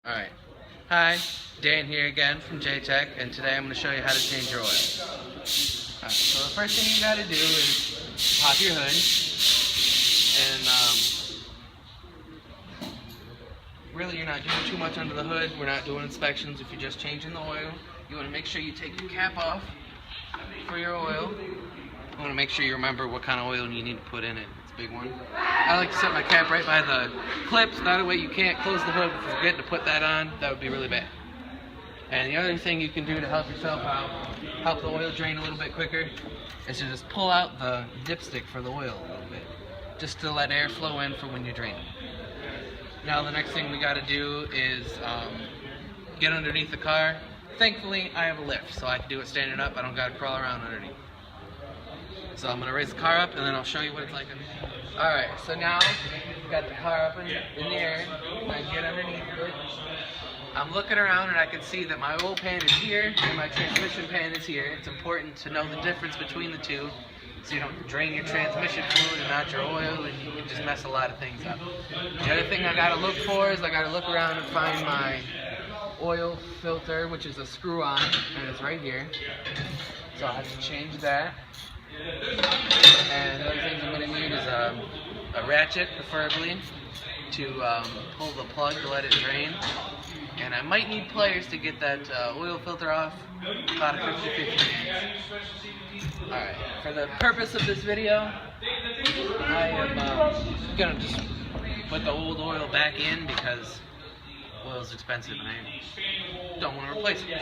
Alright, hi, Dan here again from J-Tech, and today I'm going to show you how to change your oil. Alright, so the first thing you got to do is pop your hood, and really you're not doing too much under the hood. We're not doing inspections. If you're just changing the oil, you want to make sure you take your cap off for your oil. You want to make sure you remember what kind of oil you need to put in it. It's a big one. I like to set my cap right by the clips, that way you can't close the hood if you forget to put that on. That would be really bad. And the other thing you can do to help yourself out, help the oil drain a little bit quicker, is to just pull out the dipstick for the oil a little bit, just to let air flow in for when you're draining. Now the next thing we got to do is get underneath the car. Thankfully I have a lift, so I can do it standing up. I don't got to crawl around underneath. So I'm going to raise the car up and then I'll show you what it's like underneath. Alright, so now I've got the car up in the air, and I get underneath it. I'm looking around and I can see that my oil pan is here and my transmission pan is here. It's important to know the difference between the two so you don't drain your transmission fluid and not your oil, and you can just mess a lot of things up. The other thing I got to look for is I got to look around and find my oil filter, which is a screw-on, and it's right here. So I have to change that. And the other things I'm going to need is a ratchet, preferably, to pull the plug to let it drain. And I might need pliers to get that oil filter off, about a 50-50 chance. Alright, for the purpose of this video, I am going to just put the old oil back in because oil is expensive and I don't want to replace it.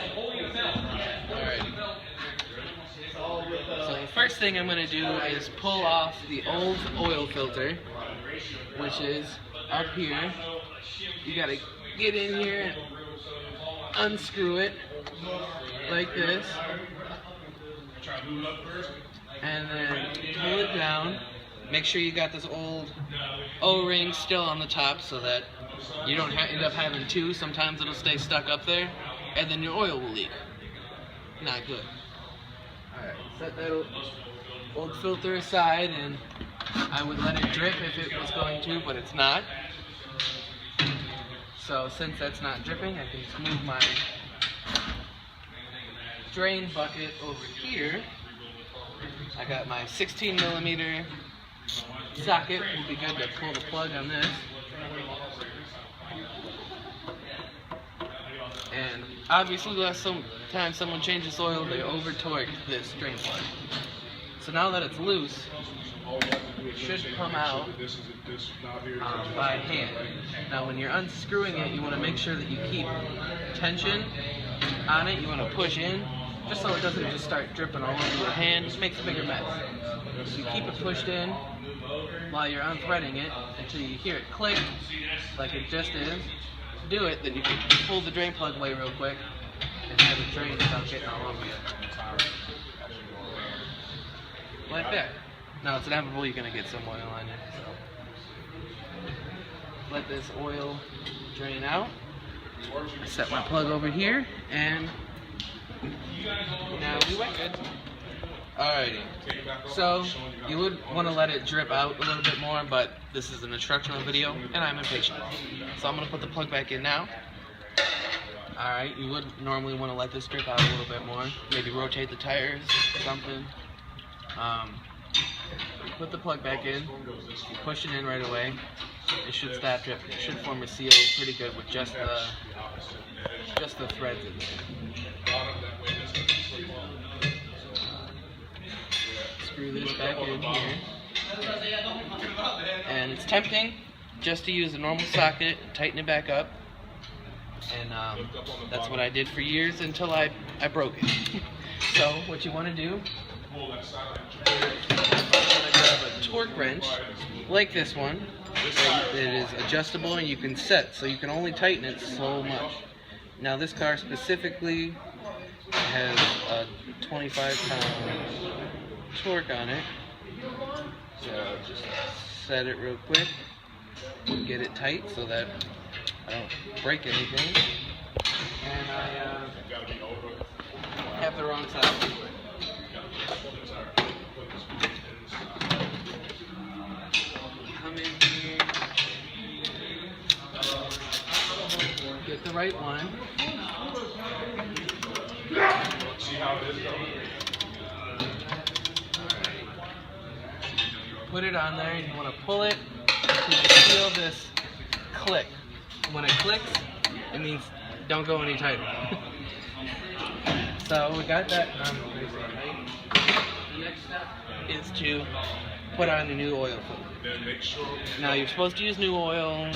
Alright. So the first thing I'm going to do is pull off the old oil filter, which is up here. You got to get in here and unscrew it like this, and then pull it down. Make sure you got this old O-ring still on the top so that you don't end up having two. Sometimes it'll stay stuck up there and then your oil will leak. Not good. Alright, set that old filter aside, and I would let it drip if it was going to, but it's not. So since that's not dripping, I can just move my drain bucket over here. I got my 16mm socket. It will be good to pull the plug on this. And obviously last time someone changes oil, they over torque this drain plug. So now that it's loose, it should come out by hand. Now when you're unscrewing it, you want to make sure that you keep tension on it. You want to push in, just so it doesn't just start dripping all over your hand. It just makes a bigger mess. So you keep it pushed in while you're unthreading it until you hear it click, like it just is. Do it, then you can pull the drain plug away real quick and have it drain without getting all over you. Like that. Now it's inevitable you're going to get some oil on it. So let this oil drain out. I set my plug over here, and now we went good. Alrighty, so you would want to let it drip out a little bit more, but this is an instructional video and I'm impatient. So I'm going to put the plug back in now. Alright, you would normally want to let this drip out a little bit more. Maybe rotate the tires or something. Put the plug back in, push it in right away. It should stop dripping. It should form a seal pretty good with just the threads in there. Screw this back in here. And it's tempting just to use a normal socket and tighten it back up. And that's what I did for years until I broke it. So what you want to do, you're going to grab a torque wrench like this one. It is adjustable and you can set, so you can only tighten it so much. Now this car specifically has a 25-pound torque on it, so just set it real quick, get it tight so that I don't break anything, and I have the wrong side. Come in here, Get the right one. See how it is though? Put it on there, and you want to pull it until you feel this click. When it clicks, it means don't go any tighter. So we got that done. The next step is to put on the new oil filter. Now you're supposed to use new oil.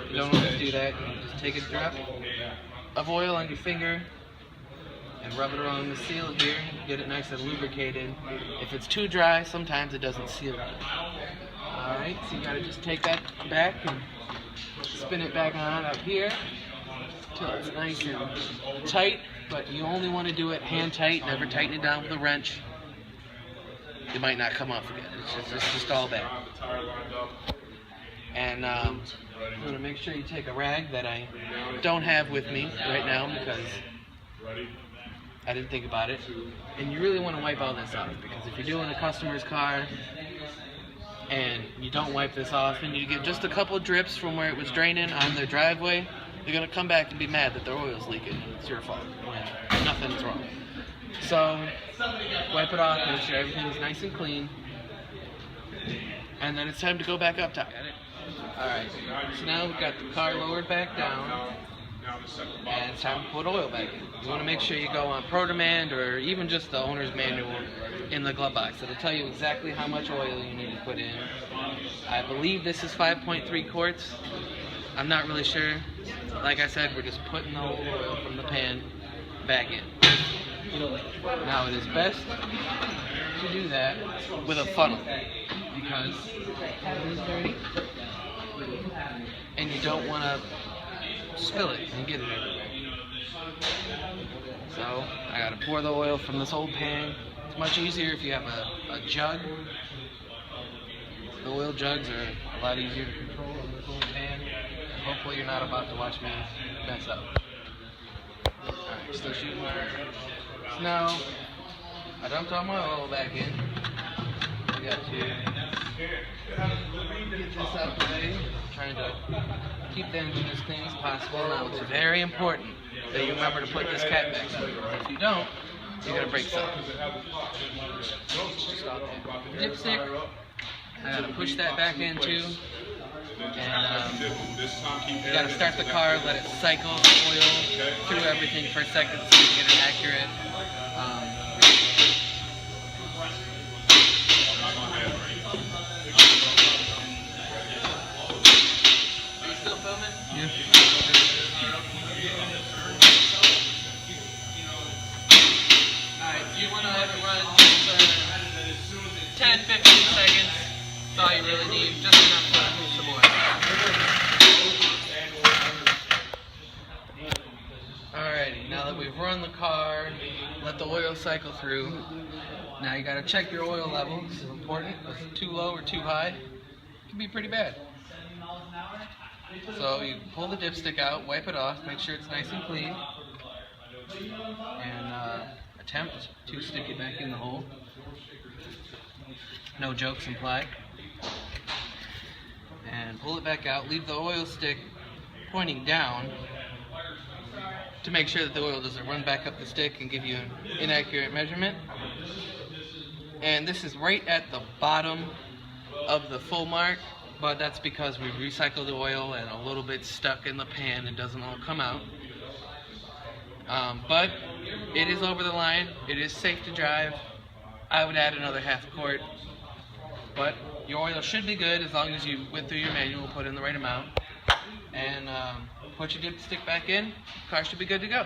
You don't always do that. You just take a drop of oil on your finger and rub it around the seal here. Get it nice and lubricated. If it's too dry, sometimes it doesn't seal. Alright, so you gotta just take that back and spin it back on up here until it's nice and tight, but you only want to do it hand tight, never tighten it down with a wrench. It might not come off again. It's just all bad. And I'm going to make sure you take a rag that I don't have with me right now because I didn't think about it. And you really want to wipe all this off, because if you're doing a customer's car and you don't wipe this off and you get just a couple drips from where it was draining on their driveway, they're going to come back and be mad that their oil's leaking. It's your fault when nothing's wrong. So wipe it off, make sure everything's nice and clean, and then it's time to go back up top. Alright, so now we've got the car lowered back down, and it's time to put oil back in. You want to make sure you go on Pro Demand or even just the owner's manual in the glove box. It'll tell you exactly how much oil you need to put in. I believe this is 5.3 quarts. I'm not really sure. Like I said, we're just putting the oil from the pan back in. Now it is best to do that with a funnel, because it is dirty and you don't want to spill it and get it everywhere. So I gotta pour the oil from this old pan. It's much easier if you have a jug. The oil jugs are a lot easier to control in this old pan. And hopefully you're not about to watch me mess up. Alright, still shooting. So now I dumped all my oil back in. I got to get this out of the way. I'm trying to keep the engine as clean as possible. Now it's very important that you remember to put this cap back on. If you don't, you're going to break something. Dipstick, I got to push that back in too. And you got to start the car, let it cycle the oil through everything for a second so you can get it accurate. Are you still filming? Yeah. Alright, so you want to have it run for 10-15 seconds. That's all you really need, just enough to move some oil. Alrighty, now that we've run the car, let the oil cycle through. Now you gotta check your oil level. This is important. If it's too low or too high, it can be pretty bad. So you pull the dipstick out, wipe it off, make sure it's nice and clean, and attempt to stick it back in the hole. No jokes implied. And pull it back out. Leave the oil stick pointing down to make sure that the oil doesn't run back up the stick and give you an inaccurate measurement. And this is right at the bottom of the full mark, but that's because we recycled the oil and a little bit stuck in the pan and doesn't all come out. But it is over the line. It is safe to drive. I would add another half quart, but your oil should be good as long as you went through your manual, put in the right amount, and put your dipstick back in. Car should be good to go.